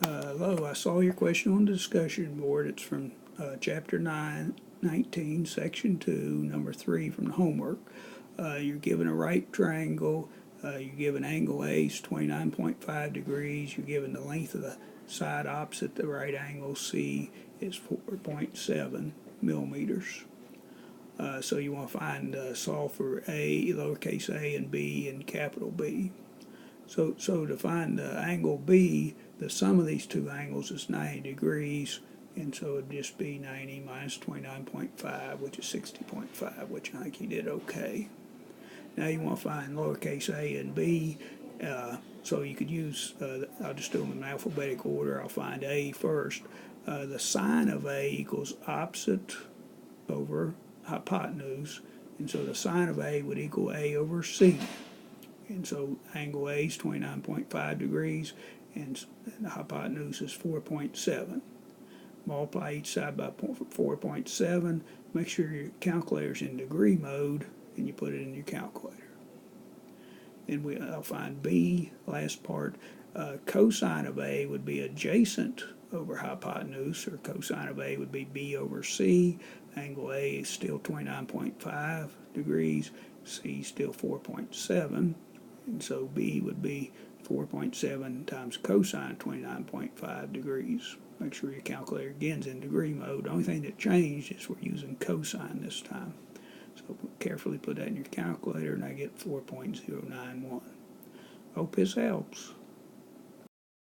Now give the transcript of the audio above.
Hello, I saw your question on the discussion board. It's from Chapter 19, Section 2, Number 3 from the homework. You're given a right triangle. You're given angle A is 29.5 degrees. You're given the length of the side opposite the right angle C is 4.7 millimeters. So you want to find solve for A, lowercase a, and B, and capital B. So to find the angle B, the sum of these two angles is 90 degrees, and so it would just be 90 minus 29.5, which is 60.5, which I think you did okay. Now you want to find lowercase a and b, so you could use, I'll just do them in alphabetic order. I'll find A first. The sine of A equals opposite over hypotenuse, and so the sine of A would equal A over C. And so angle A is 29.5 degrees, and the hypotenuse is 4.7. Multiply each side by 4.7. Make sure your calculator's in degree mode, and you put it in your calculator. Then I'll find B, last part. Cosine of A would be adjacent over hypotenuse, or cosine of A would be B over C. Angle A is still 29.5 degrees, C is still 4.7. And so B would be 4.7 times cosine 29.5 degrees. Make sure your calculator again is in degree mode. The only thing that changed is we're using cosine this time. So carefully put that in your calculator, and I get 4.091. Hope this helps.